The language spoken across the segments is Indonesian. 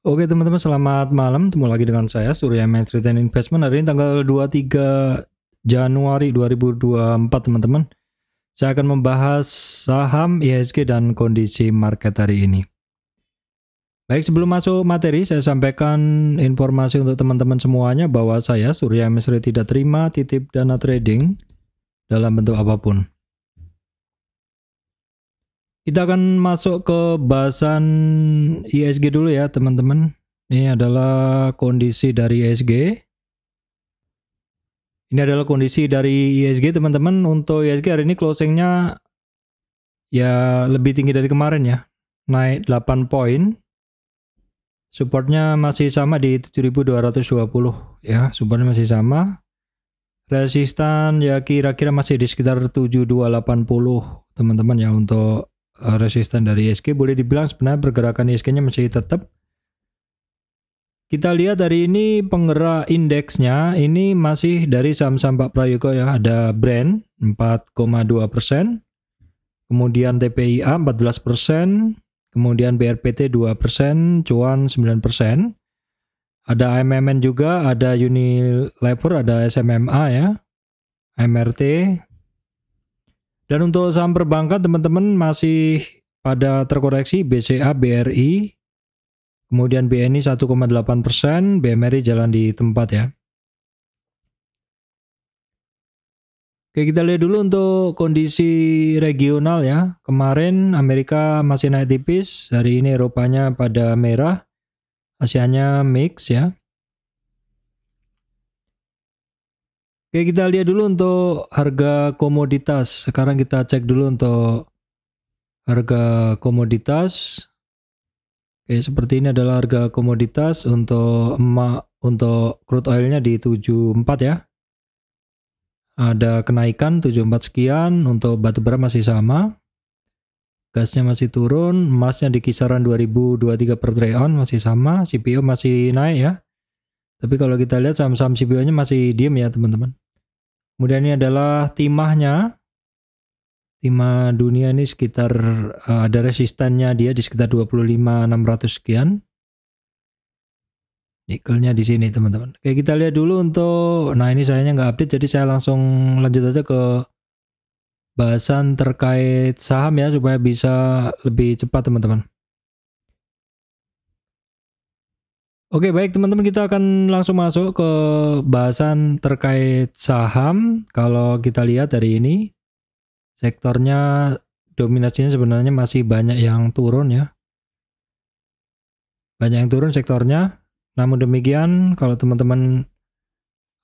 Oke teman-teman, selamat malam. Ketemu lagi dengan saya Surya Main Street and Investment. Hari ini tanggal 23 Januari 2024 teman-teman. Saya akan membahas saham IHSG dan kondisi market hari ini. Baik, sebelum masuk materi, saya sampaikan informasi untuk teman-teman semuanya bahwa saya Surya Main Street tidak terima titip dana trading dalam bentuk apapun. Kita akan masuk ke bahasan IHSG dulu ya teman-teman. Ini adalah kondisi dari IHSG. Ini adalah kondisi dari IHSG teman-teman. Untuk IHSG hari ini closingnya ya lebih tinggi dari kemarin ya. Naik 8 poin. Supportnya masih sama di 7220 ya. Supportnya masih sama. Resistan ya kira-kira masih di sekitar 7280 teman-teman ya untuk resisten dari IHSG. Boleh dibilang sebenarnya pergerakan IHSG-nya masih tetap. Kita lihat hari ini penggerak indeksnya ini masih dari saham-saham Pak Prayogo ya. Ada Brand 4,2%, kemudian TPIA 14%, kemudian BRPT 2%, Cuan 9%. Ada AMMN juga, ada Unilever, ada SMMA ya, MRT. Dan untuk saham perbankan teman-teman masih pada terkoreksi BCA, BRI, kemudian BNI 1,8%, BMRI jalan di tempat ya. Oke, kita lihat dulu untuk kondisi regional ya. Kemarin Amerika masih naik tipis, hari ini Eropanya pada merah, Asianya mix ya. Oke, kita lihat dulu untuk harga komoditas. Sekarang kita cek dulu untuk harga komoditas. Oke, seperti ini adalah harga komoditas untuk emak, untuk crude oilnya di 74 ya. Ada kenaikan 74 sekian, untuk batubara masih sama. Gasnya masih turun, emasnya di kisaran 2023 per troy ounce masih sama, CPO masih naik ya. Tapi kalau kita lihat saham-saham CPO-nya masih diem ya teman-teman. Kemudian ini adalah timahnya. Timah dunia ini sekitar ada resistannya dia di sekitar 25.600 sekian. Nikelnya di sini teman-teman. Oke, kita lihat dulu untuk, nah ini sayangnya nggak update, jadi saya langsung lanjut aja ke bahasan terkait saham ya supaya bisa lebih cepat teman-teman. Oke baik teman-teman, kita akan langsung masuk ke bahasan terkait saham. Kalau kita lihat hari ini sektornya dominasinya sebenarnya masih banyak yang turun ya. Banyak yang turun sektornya. Namun demikian kalau teman-teman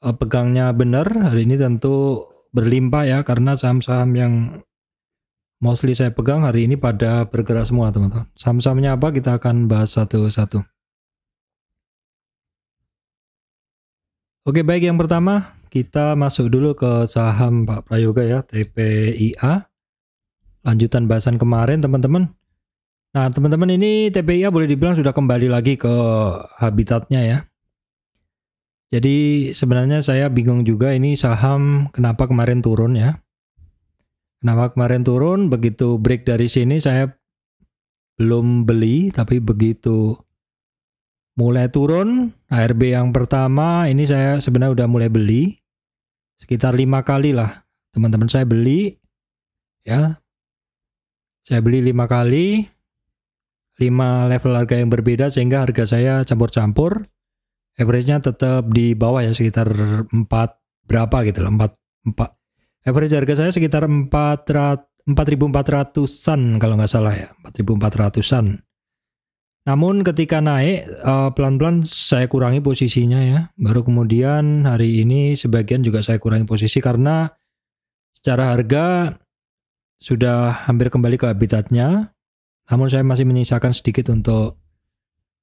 pegangnya benar, hari ini tentu berlimpah ya, karena saham-saham yang mostly saya pegang hari ini pada bergerak semua teman-teman. Saham-sahamnya apa kita akan bahas satu-satu. Oke baik, yang pertama kita masuk dulu ke saham Pak Prayoga ya, TPIA. Lanjutan bahasan kemarin teman-teman. Nah teman-teman, ini TPIA boleh dibilang sudah kembali lagi ke habitatnya ya. Jadi sebenarnya saya bingung juga ini saham kenapa kemarin turun ya. Kenapa kemarin turun, begitu break dari sini saya belum beli, tapi begitu mulai turun, ARB yang pertama ini saya sebenarnya udah mulai beli. Sekitar 5 kali lah teman-teman saya beli ya. Saya beli 5 kali, 5 level harga yang berbeda sehingga harga saya campur-campur. Average-nya tetap di bawah ya, sekitar 4 berapa gitu loh, 4. Average harga saya sekitar 4.400-an kalau nggak salah ya, 4.400-an. Namun ketika naik pelan-pelan saya kurangi posisinya ya. Baru kemudian hari ini sebagian juga saya kurangi posisi karena secara harga sudah hampir kembali ke habitatnya. Namun saya masih menyisakan sedikit untuk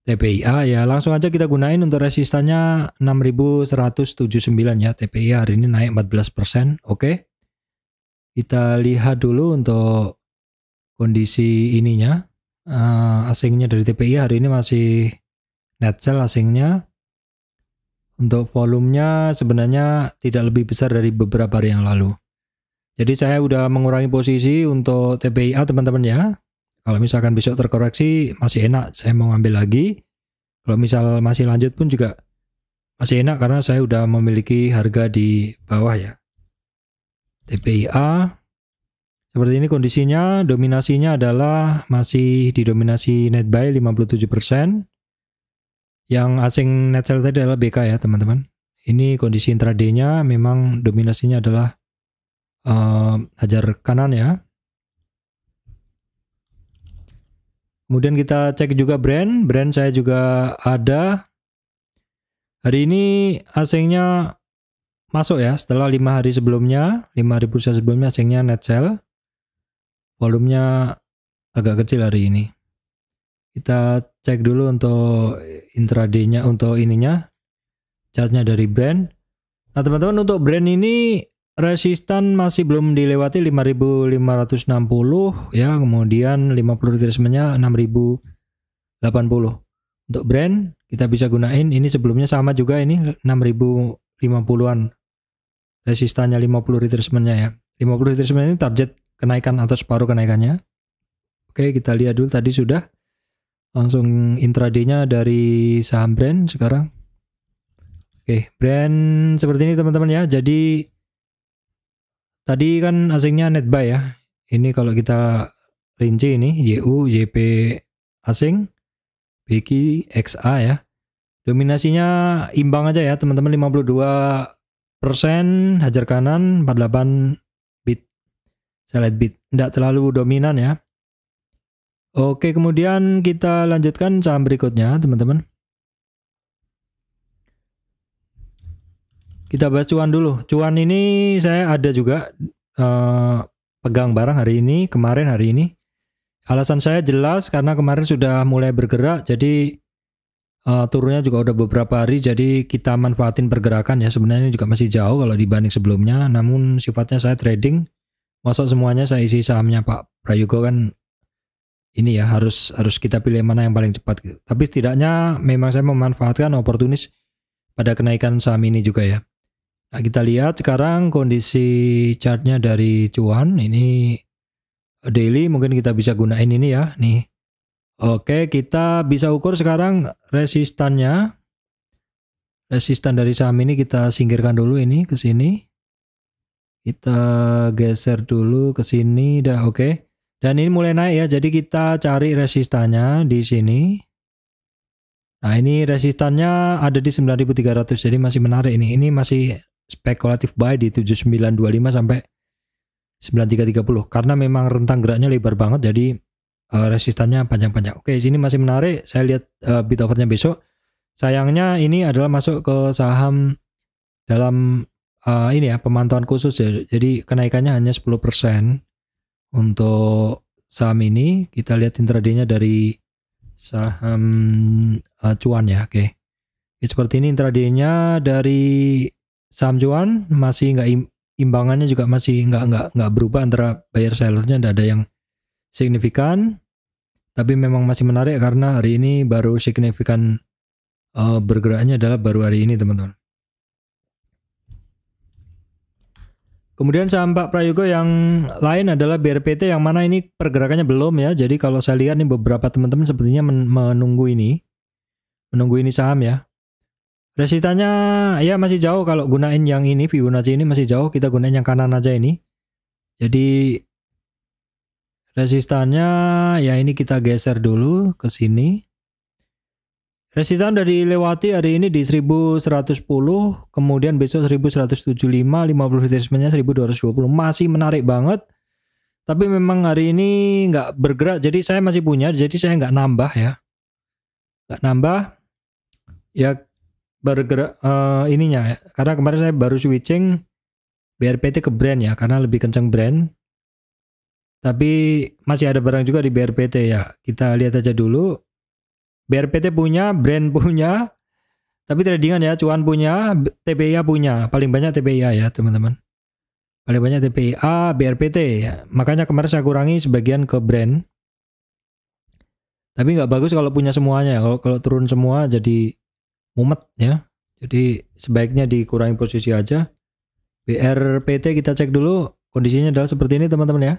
TPIA ya. Langsung aja kita gunain untuk resistannya 6179 ya. TPIA hari ini naik 14%. Oke. Kita lihat dulu untuk kondisi ininya. Asingnya dari TPIA hari ini masih net sell asingnya. Untuk volumenya sebenarnya tidak lebih besar dari beberapa hari yang lalu. Jadi saya udah mengurangi posisi untuk TPIA teman-teman ya. Kalau misalkan besok terkoreksi masih enak, saya mau ngambil lagi. Kalau misal masih lanjut pun juga masih enak karena saya udah memiliki harga di bawah ya. TPIA seperti ini kondisinya, dominasinya adalah masih didominasi net buy 57%. Yang asing net sell tadi adalah BK ya teman-teman. Ini kondisi intraday-nya memang dominasinya adalah hajar kanan ya. Kemudian kita cek juga brand saya juga ada. Hari ini asingnya masuk ya, setelah 5 hari sebelumnya, 5 hari bursa sebelumnya asingnya net sell. Volumenya agak kecil hari ini. Kita cek dulu untuk intraday-nya, untuk ininya, chartnya dari brand. Nah teman-teman, untuk brand ini resistan masih belum dilewati 5.560 ya, kemudian 50 retracement-nya 6.080. Untuk brand kita bisa gunain, ini sebelumnya sama juga, ini 6.050-an resistannya, 50 retracement-nya ya. 50 retracement ini target kenaikan atau separuh kenaikannya. Oke, kita lihat dulu, tadi sudah langsung intraday-nya dari saham brand sekarang. Oke, brand seperti ini teman-teman ya. Jadi tadi kan asingnya net buy ya. Ini kalau kita rinci ini YU, YP asing, BQ, XA ya. Dominasinya imbang aja ya teman-teman, 52% hajar kanan, 48 bit, select bit. Tidak terlalu dominan ya. Oke, kemudian kita lanjutkan saham berikutnya teman-teman. Kita bahas cuan dulu. Cuan ini saya ada juga pegang barang hari ini, kemarin hari ini. Alasan saya jelas karena kemarin sudah mulai bergerak, jadi turunnya juga udah beberapa hari, jadi kita manfaatin pergerakan ya. Sebenarnya ini juga masih jauh kalau dibanding sebelumnya, namun sifatnya saya trading. Masuk semuanya saya isi sahamnya Pak Prayogo kan, ini ya harus kita pilih mana yang paling cepat gitu. Tapi setidaknya memang saya memanfaatkan oportunis pada kenaikan saham ini juga ya. Nah, kita lihat sekarang kondisi chartnya dari cuan ini daily, mungkin kita bisa gunain ini ya nih. Oke, kita bisa ukur sekarang resistannya. Resistan dari saham ini kita singkirkan dulu ini ke sini. Kita geser dulu ke sini dah, oke. Dan ini mulai naik ya, jadi kita cari resistannya di sini. Nah, ini resistannya ada di 9.300, jadi masih menarik ini. Ini masih spekulatif buy di 7925 sampai 9330 karena memang rentang geraknya lebar banget, jadi resistannya panjang-panjang. Oke, sini masih menarik. Saya lihat bid offernya besok. Sayangnya ini adalah masuk ke saham dalam ini ya, pemantauan khusus ya. Jadi kenaikannya hanya 10% untuk saham ini. Kita lihat intraday-nya dari saham cuan ya. Oke. Seperti ini intraday-nya dari saham cuan, masih nggak imbangannya juga masih nggak berubah antara buyer sellernya, nggak ada yang signifikan. Tapi memang masih menarik karena hari ini baru signifikan bergeraknya adalah baru hari ini teman-teman. Kemudian saham Pak Prayogo yang lain adalah BRPT, yang mana ini pergerakannya belum ya. Jadi kalau saya lihat nih beberapa teman-teman sepertinya menunggu ini saham ya. Resistannya ya masih jauh, kalau gunain yang ini Fibonacci ini masih jauh, kita gunain yang kanan aja ini. Jadi resistannya ya ini kita geser dulu ke sini. Resistan dari lewati hari ini di 1110, kemudian besok 1175, 50 retracement-nya 1220. Masih menarik banget. Tapi memang hari ini nggak bergerak, jadi saya masih punya, jadi saya nggak nambah ya. Nggak nambah. Ya bergerak ininya ya. Karena kemarin saya baru switching BRPT ke brand ya, karena lebih kenceng brand. Tapi masih ada barang juga di BRPT ya. Kita lihat aja dulu. BRPT punya, brand punya, tapi tradingan ya, cuan punya, TPIA punya. Paling banyak TPIA ya teman-teman. Paling banyak TPIA, BRPT ya. Makanya kemarin saya kurangi sebagian ke brand. Tapi nggak bagus kalau punya semuanya. Kalau turun semua jadi mumet ya. Jadi sebaiknya dikurangi posisi aja. BRPT kita cek dulu. Kondisinya adalah seperti ini teman-teman ya.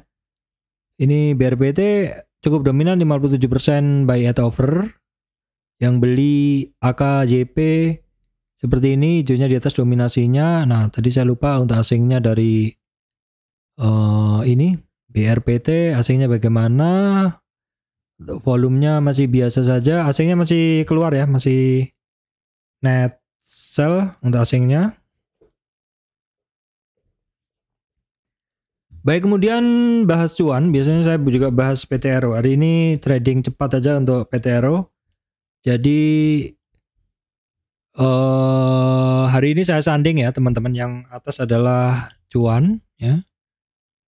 Ini BRPT cukup dominan, 57% buy at over. Yang beli AKJP seperti ini, hijaunya di atas dominasinya. Nah, tadi saya lupa untuk asingnya dari ini BRPT, asingnya bagaimana? Untuk volumenya masih biasa saja, asingnya masih keluar ya, masih net sell untuk asingnya. Baik, kemudian bahas cuan, biasanya saya juga bahas PTRO. Hari ini trading cepat aja untuk PTRO. Jadi hari ini saya sanding ya teman-teman, yang atas adalah cuan ya,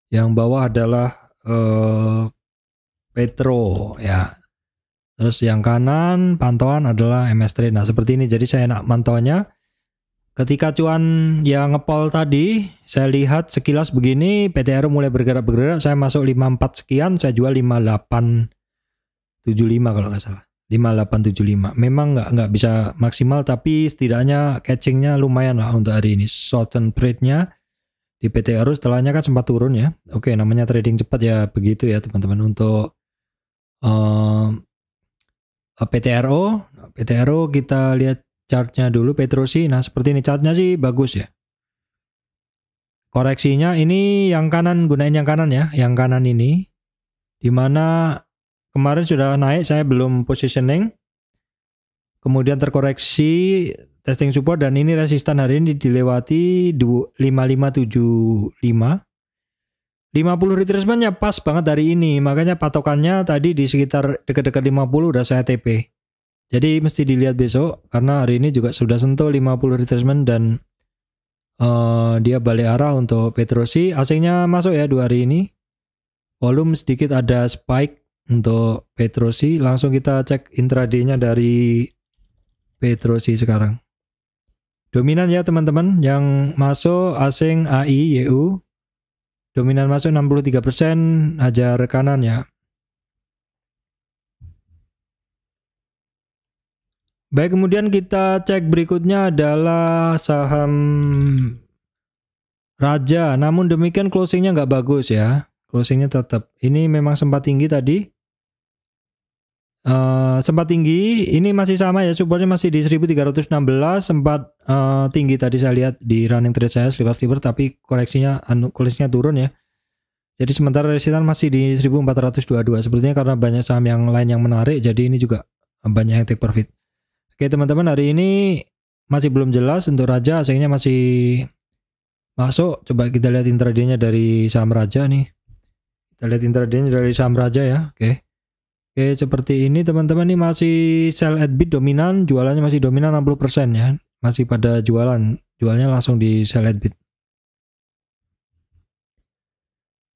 yang bawah adalah Petro ya. Terus yang kanan pantauan adalah MS Trade. Nah, seperti ini. Jadi saya nak mantauannya. Ketika cuan yang ngepol tadi, saya lihat sekilas begini, PTRO mulai bergerak-bergerak, saya masuk 54 sekian, saya jual 5875 kalau nggak salah. 5875. Memang nggak bisa maksimal, tapi setidaknya catchingnya lumayan lah untuk hari ini. Short term trade-nya di PTRO setelahnya kan sempat turun ya. Oke, namanya trading cepat ya begitu ya teman-teman. Untuk PTRO kita lihat chartnya dulu, Petrosi. Nah, seperti ini chartnya sih bagus ya. Koreksinya ini yang kanan, gunain yang kanan ya, yang kanan ini. Dimana kemarin sudah naik, saya belum positioning. Kemudian terkoreksi, testing support, dan ini resistan hari ini dilewati 5575. 50 retracement-nya pas banget hari ini, makanya patokannya tadi di sekitar dekat-dekat 50 udah saya TP. Jadi mesti dilihat besok, karena hari ini juga sudah sentuh 50 retracement dan dia balik arah untuk Petrosi. Asingnya masuk ya 2 hari ini. Volume sedikit ada spike untuk Petrosi. Langsung kita cek intraday-nya dari Petrosi sekarang. Dominan ya teman-teman, yang masuk asing AI, YU. Dominan masuk 63%, hajar kanan ya. Baik, kemudian kita cek berikutnya adalah saham Raja. Namun demikian closingnya nggak bagus ya. Closingnya tetap. Ini memang sempat tinggi tadi. Sempat tinggi. Ini masih sama ya. Supportnya masih di 1316. Sempat tinggi tadi saya lihat di running trade saya sliver, tapi koleksinya turun ya. Jadi sementara resistan masih di 1422. Sepertinya karena banyak saham yang lain yang menarik. Jadi ini juga banyak yang take profit. Oke teman-teman, hari ini masih belum jelas untuk Raja, asingnya masih masuk. Coba kita lihat intraday-nya dari saham Raja nih. Kita lihat intraday-nya dari saham Raja ya. Oke, seperti ini teman-teman, ini masih sell at bid dominan, jualannya masih dominan 60% ya. Masih pada jualnya langsung di sell at bid.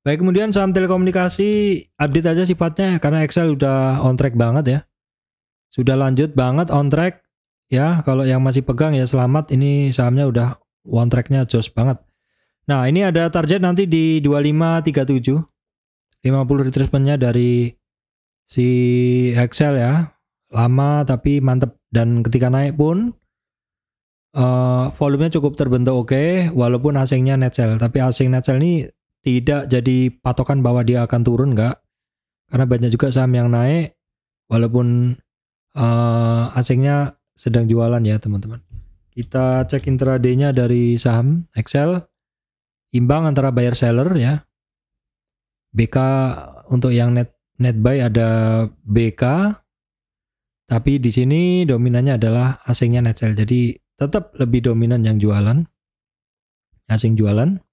Baik, kemudian saham telekomunikasi update aja sifatnya karena Excel udah on track banget ya. Sudah lanjut banget on track ya. Kalau yang masih pegang ya selamat, ini sahamnya udah on tracknya jos banget. Nah, ini ada target nanti di 2537. 50 retracement-nya dari si Excel ya. Lama tapi mantep, dan ketika naik pun volumenya cukup terbentuk oke, walaupun asingnya net sell. Tapi asing net sell ini tidak jadi patokan bahwa dia akan turun, enggak. Karena banyak juga saham yang naik walaupun asingnya sedang jualan ya teman-teman. Kita cek intraday-nya dari saham Excel. Imbang antara buyer seller ya. BK untuk yang net buy ada BK. Tapi di sini dominannya adalah asingnya net sell. Jadi tetap lebih dominan yang jualan. Asing jualan.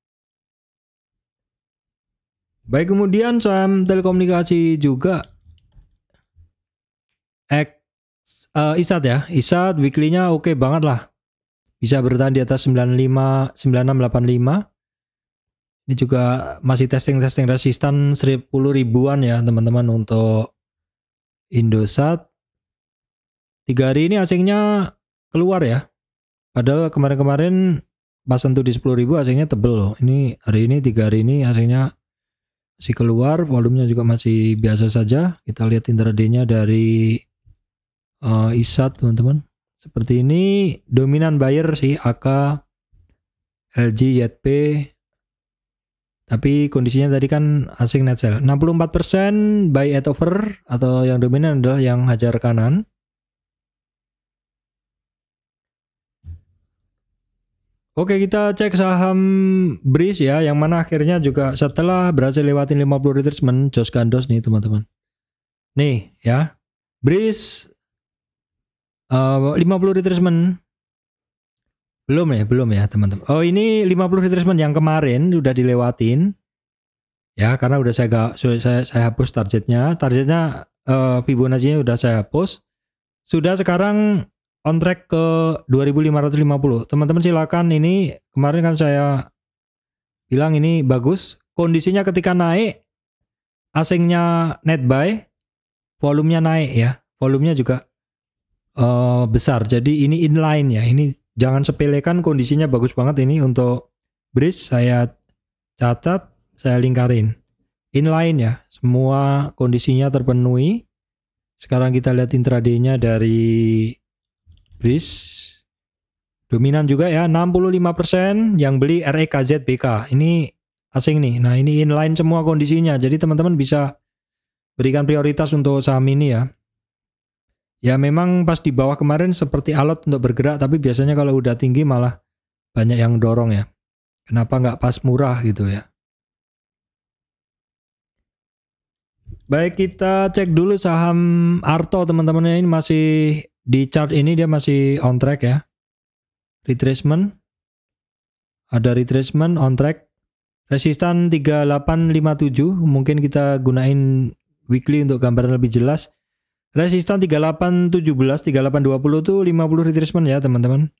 Baik, kemudian saham telekomunikasi juga ISAT ya. ISAT weekly-nya oke banget lah. Bisa bertahan di atas 9685. Ini juga masih testing resistan 10 ribuan ya teman-teman untuk Indosat. 3 hari ini asingnya keluar ya. Padahal kemarin-kemarin pas sentuh di 10.000 asingnya tebel loh. Ini hari ini 3 hari ini asingnya masih keluar, volumenya juga masih biasa saja. Kita lihat intraday-nya dari ISAT teman-teman. Seperti ini, dominan buyer sih AK, LG, YP. Tapi kondisinya tadi kan asing net sell. 64% buy at over, atau yang dominan adalah yang hajar kanan. Oke, kita cek saham Breeze ya, yang mana akhirnya juga setelah berhasil lewatin 50 retracement, Jos Gandos nih teman-teman. Nih ya, Breeze 50 retracement. Belum ya teman-teman. Oh, ini 50 retracement yang kemarin udah dilewatin. Ya, karena udah saya hapus targetnya. Targetnya Fibonacci-nya udah saya hapus. Sudah sekarang on track ke 2550. Teman-teman silakan, ini kemarin kan saya bilang ini bagus. Kondisinya ketika naik, asingnya net buy, volumenya naik ya. Volumenya juga besar. Jadi ini inline ya. Ini jangan sepelekan, kondisinya bagus banget ini untuk Breeze. Saya catat, saya lingkarin. Inline ya. Semua kondisinya terpenuhi. Sekarang kita lihat intraday-nya dari Breeze. Dominan juga ya, 65% yang beli REKZBK. Ini asing nih. Nah, ini inline semua kondisinya. Jadi teman-teman bisa berikan prioritas untuk saham ini ya. Ya memang pas di bawah kemarin seperti alot untuk bergerak, tapi biasanya kalau udah tinggi malah banyak yang dorong ya. Kenapa nggak pas murah gitu ya. Baik, kita cek dulu saham Arto teman-teman. Ini masih di chart ini dia masih on track ya. Retracement. Ada retracement on track. Resistan 3857. Mungkin kita gunain weekly untuk gambaran lebih jelas. Resistan 3817, 3820 tuh 50 retracement ya teman-teman.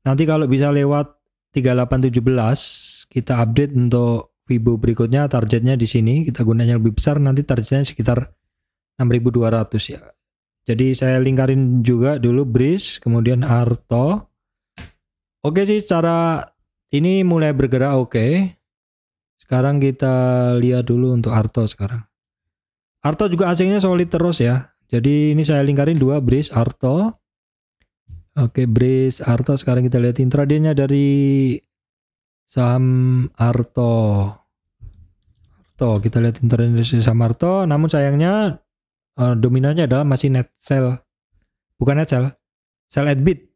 Nanti kalau bisa lewat 3817, kita update untuk Fibo berikutnya, targetnya di sini kita gunanya lebih besar, nanti targetnya sekitar 6200 ya. Jadi saya lingkarin juga dulu Breeze, kemudian Arto. Oke sih, secara ini mulai bergerak oke. Sekarang kita lihat dulu untuk Arto sekarang. Arto juga asingnya solid terus ya. Jadi ini saya lingkarin dua, Breeze, Arto. Oke, Breeze, Arto. Sekarang kita lihat intraday-nya dari saham Arto. Kita lihat intraday dari saham Arto. Namun sayangnya dominannya adalah masih net sell. Bukan net sell. Sell at bid.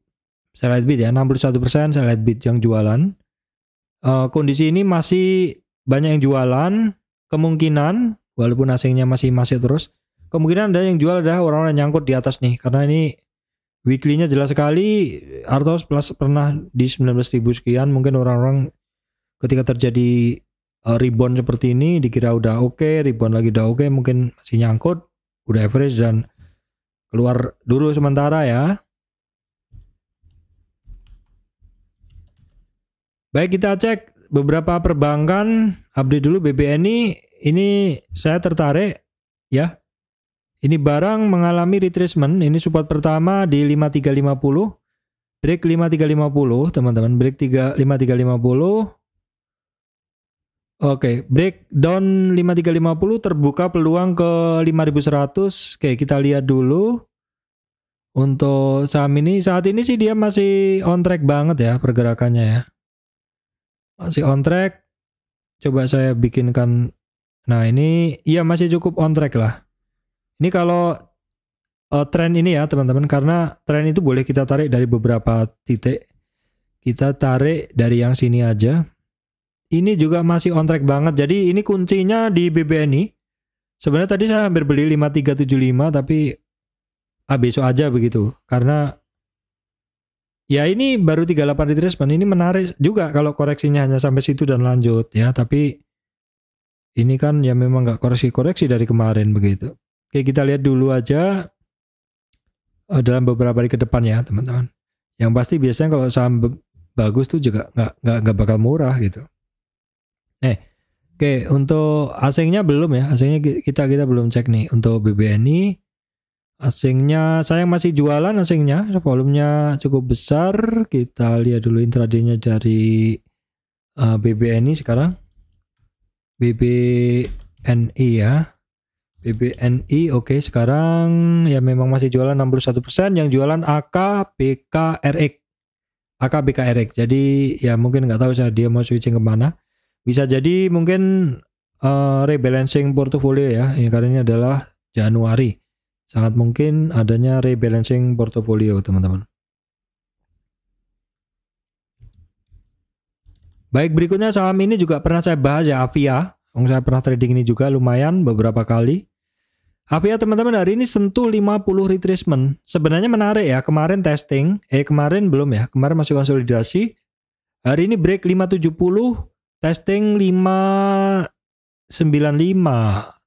Sell at bid ya, 61% sell at bid yang jualan. Kondisi ini masih banyak yang jualan. Kemungkinan walaupun asingnya masih terus, kemungkinan ada yang jual adalah orang-orang yang nyangkut di atas nih, karena ini weekly-nya jelas sekali. Arto plus pernah di 19.000 sekian. Mungkin orang-orang ketika terjadi rebound seperti ini dikira udah oke, rebound lagi udah oke, mungkin masih nyangkut, udah average dan keluar dulu sementara ya. Baik, kita cek beberapa perbankan. Update dulu BBNI. Ini saya tertarik ya. Ini barang mengalami retracement. Ini support pertama di 5350. Break 5350 teman-teman. Break 5350. Oke, breakdown 5350, terbuka peluang ke 5100. Oke, kita lihat dulu. Untuk saham ini saat ini sih dia masih on track banget ya pergerakannya ya. Masih on track. Coba saya bikinkan. Nah, ini iya masih cukup on track lah. Ini kalau tren ini ya teman-teman, karena tren itu boleh kita tarik dari beberapa titik. Kita tarik dari yang sini aja. Ini juga masih on track banget. Jadi ini kuncinya di BBNI. Sebenarnya tadi saya hampir beli 5375 tapi besok aja begitu. Karena ya ini baru 38 retracement. Ini menarik juga kalau koreksinya hanya sampai situ dan lanjut ya. Tapi ini kan ya memang nggak koreksi-koreksi dari kemarin begitu. Oke, kita lihat dulu aja dalam beberapa hari ke depan ya teman-teman. Yang pasti biasanya kalau saham bagus tuh juga nggak bakal murah gitu. Oke, untuk asingnya belum ya. Asingnya kita belum cek nih untuk BBNI. Asingnya saya masih jualan asingnya, volumenya cukup besar. Kita lihat dulu intraday-nya dari BBNI sekarang. BBNI ya. BBNI oke, sekarang ya memang masih jualan 61%, yang jualan AKBKRX. AKBKRX. Jadi ya mungkin nggak tahu saya dia mau switching kemana. Bisa jadi mungkin rebalancing portofolio ya. Ini karena ini adalah Januari. Sangat mungkin adanya rebalancing portofolio teman-teman. Baik, berikutnya saham ini juga pernah saya bahas ya, Avia. Saya pernah trading ini juga lumayan beberapa kali. Avia teman-teman hari ini sentuh 50 retracement. Sebenarnya menarik ya, kemarin testing, kemarin belum ya, kemarin masih konsolidasi. Hari ini break 570, testing 595,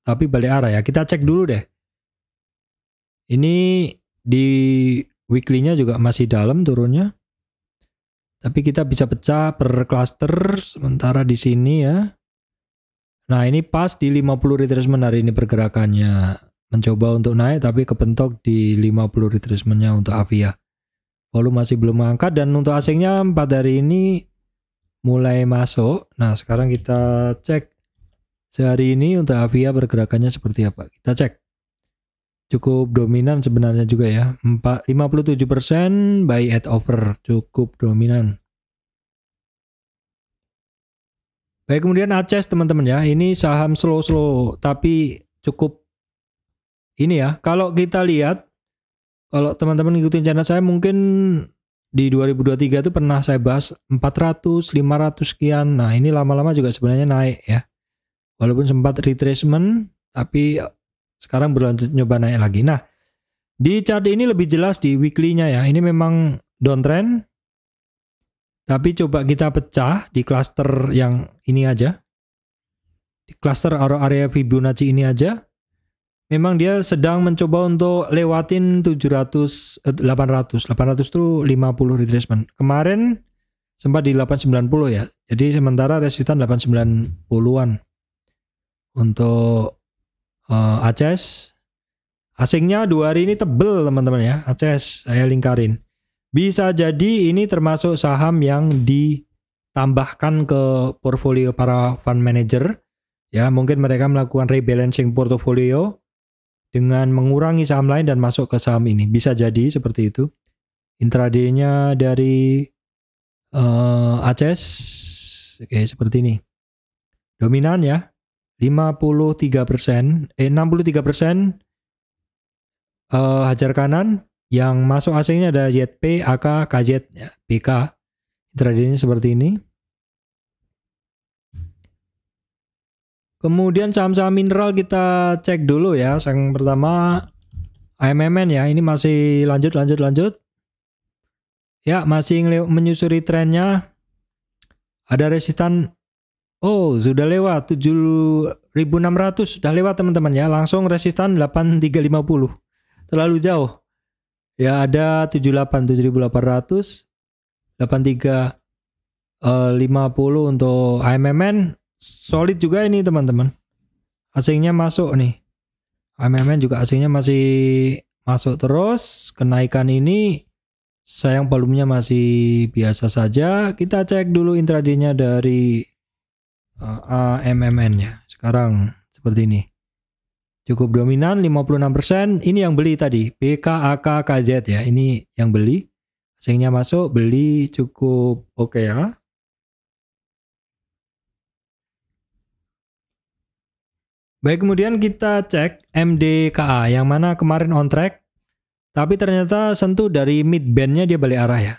tapi balik arah ya. Kita cek dulu deh. Ini di weekly-nya juga masih dalam turunnya. Tapi kita bisa pecah per cluster sementara di sini ya. Nah, ini pas di 50 retracement hari ini pergerakannya. Mencoba untuk naik tapi kepentok di 50 retracement-nya untuk Avia. Volume masih belum mengangkat dan untuk asingnya 4 hari ini mulai masuk. Nah, sekarang kita cek sehari ini untuk Avia pergerakannya seperti apa. Kita cek. Cukup dominan sebenarnya juga ya. 57% buy at over, cukup dominan. Baik, kemudian Aces teman-teman ya. Ini saham slow tapi cukup ini ya. Kalau kita lihat, kalau teman-teman ngikutin channel saya mungkin di 2023 itu pernah saya bahas 400, 500 sekian. Nah, ini lama-lama juga sebenarnya naik ya. Walaupun sempat retracement, tapi sekarang berlanjut nyoba naik lagi. Nah, di chart ini lebih jelas di weekly-nya ya. Ini memang downtrend. Tapi coba kita pecah di cluster yang ini aja. Di cluster area Fibonacci ini aja. Memang dia sedang mencoba untuk lewatin 800 itu 50 retracement. Kemarin sempat di 890 ya. Jadi sementara resistan 890-an. Untuk Aces. Asingnya 2 hari ini tebel teman-teman ya. Aces saya lingkarin. Bisa jadi ini termasuk saham yang ditambahkan ke portfolio para fund manager. Ya, mungkin mereka melakukan rebalancing portfolio dengan mengurangi saham lain dan masuk ke saham ini. Bisa jadi seperti itu. Intraday-nya dari Aces oke seperti ini. Dominan ya. 63%, 63% hajar kanan. Yang masuk asingnya ada YP, AK, KZ, ya, BK. Intraday-nya seperti ini. Kemudian saham-saham mineral kita cek dulu ya. Yang pertama AMMN ya. Ini masih lanjut. Ya, masih menyusuri trennya. Ada resistan. Oh, sudah lewat 7.600. Sudah lewat teman-teman ya. Langsung resistan 8350. Terlalu jauh. Ya, ada 7.800, 8350 untuk AMMN. Solid juga ini teman-teman. Asingnya masuk nih. AMMN juga asingnya masih masuk terus. Kenaikan ini sayang volumenya masih biasa saja. Kita cek dulu intraday-nya dari AMMN-nya. Sekarang seperti ini. Cukup dominan 56%. Ini yang beli tadi. BK, AK, KZ ya. Ini yang beli. Asingnya masuk, beli cukup oke ya. Baik, kemudian kita cek MDKA yang mana kemarin on track. Tapi ternyata sentuh dari mid band-nya dia balik arah ya.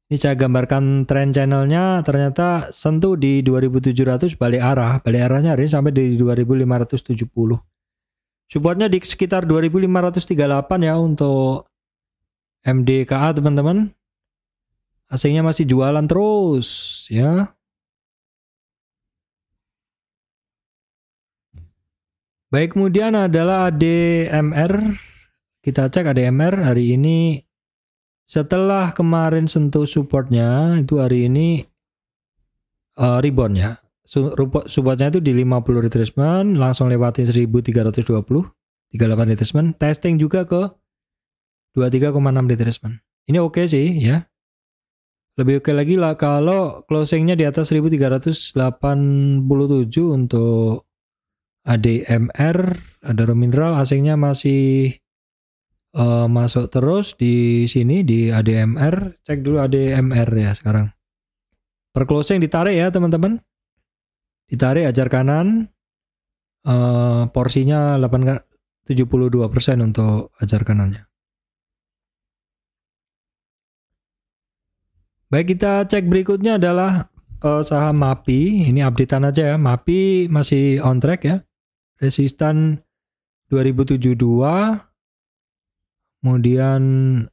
Ini saya gambarkan trend channelnya, ternyata sentuh di 2700 balik arah. Balik arahnya hari ini sampai di 2570. Supportnya di sekitar 2538 ya untuk MDKA teman-teman. Asingnya masih jualan terus ya. Baik, kemudian adalah ADMR. Kita cek ADMR hari ini. Setelah kemarin sentuh supportnya, itu hari ini rebound ya. Supportnya itu di 50 retracement, langsung lewatin 1320, 38 retracement. Testing juga ke 23,6 retracement. Ini oke sih ya. Lebih oke lagi lah kalau closingnya di atas 1387 untuk ADMR. Ada mineral asingnya masih masuk terus di sini di ADMR. Cek dulu ADMR ya sekarang. Per closing ditarik ya teman-teman. Ditarik ajar kanan. Porsinya 72% untuk ajar kanannya. Baik, kita cek berikutnya adalah saham MAPI, ini updatean aja ya. MAPI masih on track ya. Resistan 2072. Kemudian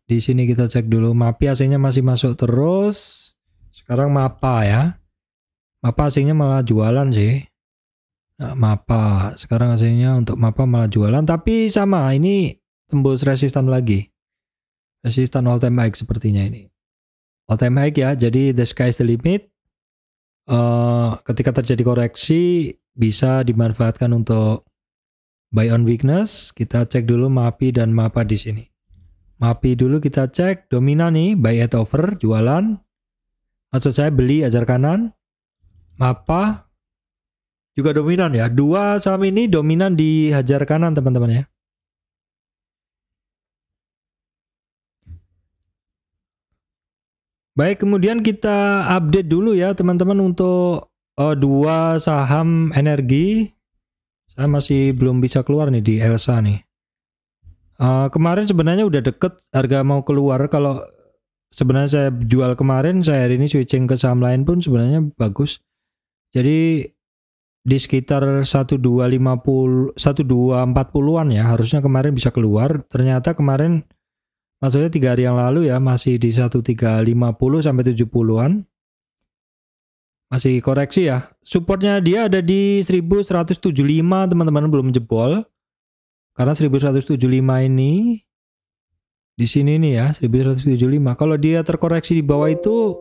di sini kita cek dulu MAPI asingnya masih masuk terus. Sekarang MAPA ya. MAPA asingnya malah jualan sih. Nah, MAPA sekarang asingnya untuk MAPA malah jualan, tapi sama ini tembus resistan lagi. Resistan all time high sepertinya ini. All time high ya. Jadi the sky is the limit. Ketika terjadi koreksi bisa dimanfaatkan untuk buy on weakness. Kita cek dulu MAPI dan MAPA di sini. MAPI dulu kita cek dominan nih, buy at over, jualan. Maksud saya beli ajar kanan. MAPA juga dominan ya. Dua saham ini dominan di hajar kanan teman-teman ya. Baik, kemudian kita update dulu ya teman-teman untuk dua saham energi. Saya masih belum bisa keluar nih di Elsa nih. Kemarin sebenarnya udah deket harga mau keluar. Kalau sebenarnya saya jual kemarin, saya hari ini switching ke saham lain pun sebenarnya bagus. Jadi di sekitar 1240-an ya, harusnya kemarin bisa keluar. Ternyata kemarin, maksudnya 3 hari yang lalu ya, masih di 1350 sampai 70-an. Masih koreksi ya. Supportnya dia ada di 1175 teman-teman, belum jebol. Karena 1175 ini di sini nih ya, 1175. Kalau dia terkoreksi di bawah itu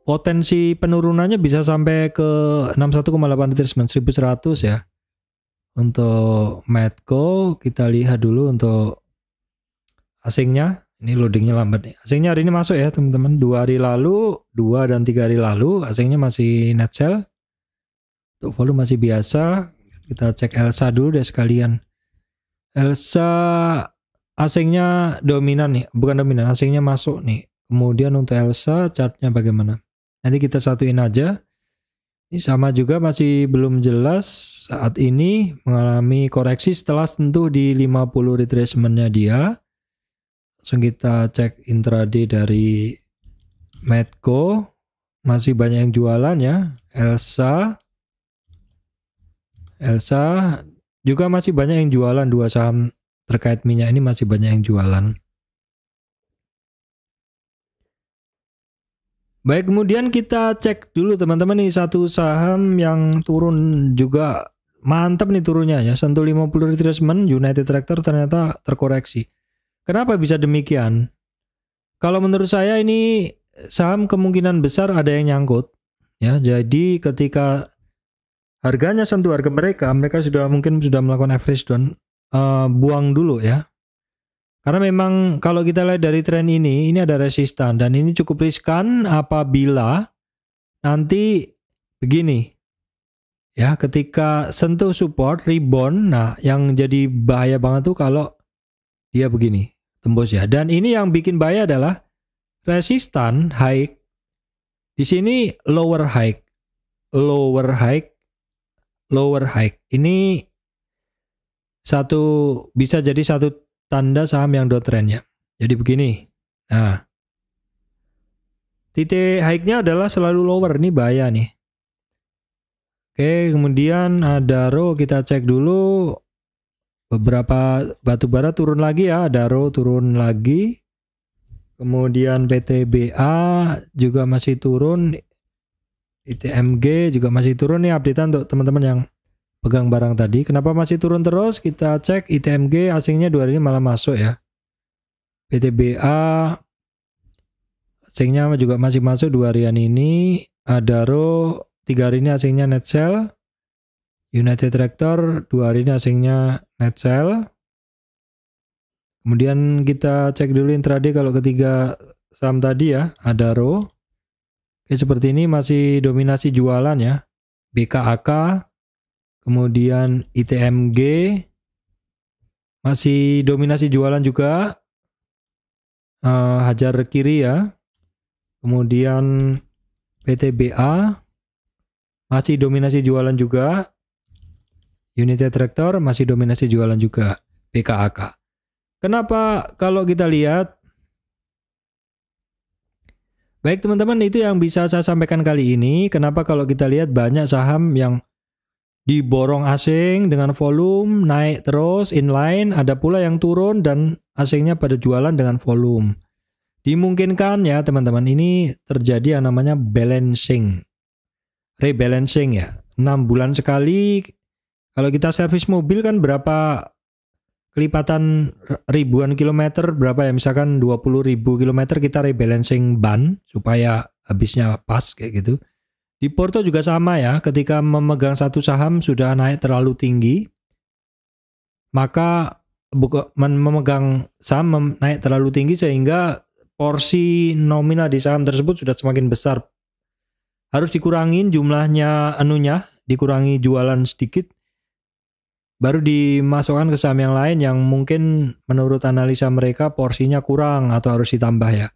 potensi penurunannya bisa sampai ke 61,8 retracement 1100 ya. Untuk Medco kita lihat dulu untuk asingnya. Ini loadingnya lambat nih. Asingnya hari ini masuk ya teman-teman. 2 hari lalu, 2 dan 3 hari lalu asingnya masih net sell. Untuk volume masih biasa. Kita cek Elsa dulu deh sekalian. Elsa asingnya dominan nih, bukan dominan, asingnya masuk nih. Kemudian untuk Elsa chartnya bagaimana? Nanti kita satuin aja. Ini sama juga masih belum jelas. Saat ini mengalami koreksi setelah sentuh di 50 retracementnya dia. Langsung kita cek intraday dari Medco. Masih banyak yang jualan ya. Elsa juga masih banyak yang jualan. Dua saham terkait minyak ini masih banyak yang jualan. Baik, kemudian kita cek dulu teman-teman nih satu saham yang turun juga mantap nih turunnya ya. Sentuh 50 retracement, United Tractor ternyata terkoreksi. Kenapa bisa demikian? Kalau menurut saya ini saham kemungkinan besar ada yang nyangkut ya. Jadi ketika harganya sentuh harga mereka mungkin sudah melakukan average down, buang dulu ya. Karena memang kalau kita lihat dari tren ini ada resistan dan ini cukup riskan apabila nanti begini ya, ketika sentuh support rebound. Nah yang jadi bahaya banget tuh kalau dia begini tembus ya. Dan ini yang bikin bahaya adalah resistan high di sini, lower high. Ini bisa jadi satu tanda saham yang downtrend ya. Jadi begini. Nah, titik high-nya adalah selalu lower, ini bahaya nih. Oke, kemudian Adaro kita cek dulu. Beberapa batubara turun lagi ya, Adaro turun lagi. Kemudian PTBA juga masih turun. ITMG juga masih turun nih, update untuk teman-teman yang pegang barang tadi. Kenapa masih turun terus? Kita cek ITMG asingnya 2 hari ini malah masuk ya. PTBA asingnya juga masih masuk 2 harian ini. Adaro 3 hari ini asingnya net sell. United Tractor 2 hari ini asingnya net sell. Kemudian kita cek dulu intraday kalau ketiga saham tadi ya, Adaro. Oke, seperti ini masih dominasi jualan ya. BKAK, kemudian ITMG masih dominasi jualan juga. Hajar kiri ya. Kemudian PTBA masih dominasi jualan juga. United Tractor masih dominasi jualan juga. BKAK. Kenapa kalau kita lihat Baik teman-teman, itu yang bisa saya sampaikan kali ini. Kenapa kalau kita lihat banyak saham yang diborong asing dengan volume naik terus inline, ada pula yang turun dan asingnya pada jualan dengan volume. Dimungkinkan ya teman-teman, ini terjadi yang namanya balancing, rebalancing ya. 6 bulan sekali. Kalau kita servis mobil kan berapa kelipatan ribuan kilometer, berapa ya, misalkan 20.000 kilometer kita rebalancing ban supaya habisnya pas kayak gitu. Di Porto juga sama ya, ketika memegang satu saham sudah naik terlalu tinggi, maka memegang saham naik terlalu tinggi sehingga porsi nominal di saham tersebut sudah semakin besar. Harus dikurangin jumlahnya dikurangi jualan sedikit, baru dimasukkan ke saham yang lain yang mungkin menurut analisa mereka porsinya kurang atau harus ditambah ya.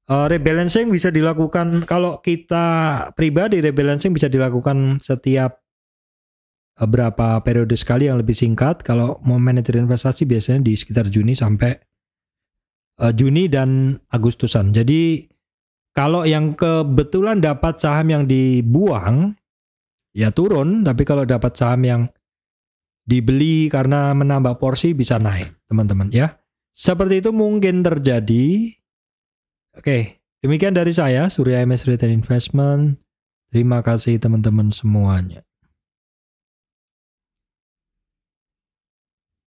Rebalancing bisa dilakukan, kalau kita pribadi rebalancing bisa dilakukan setiap berapa periode sekali yang lebih singkat. Kalau mau manajer investasi biasanya di sekitar Juni sampai Juni dan Agustusan. Jadi kalau yang kebetulan dapat saham yang dibuang ya turun, tapi kalau dapat saham yang dibeli karena menambah porsi bisa naik teman-teman ya. Seperti itu mungkin terjadi. Oke, demikian dari saya Surya MS Retail Investment. Terima kasih teman-teman semuanya.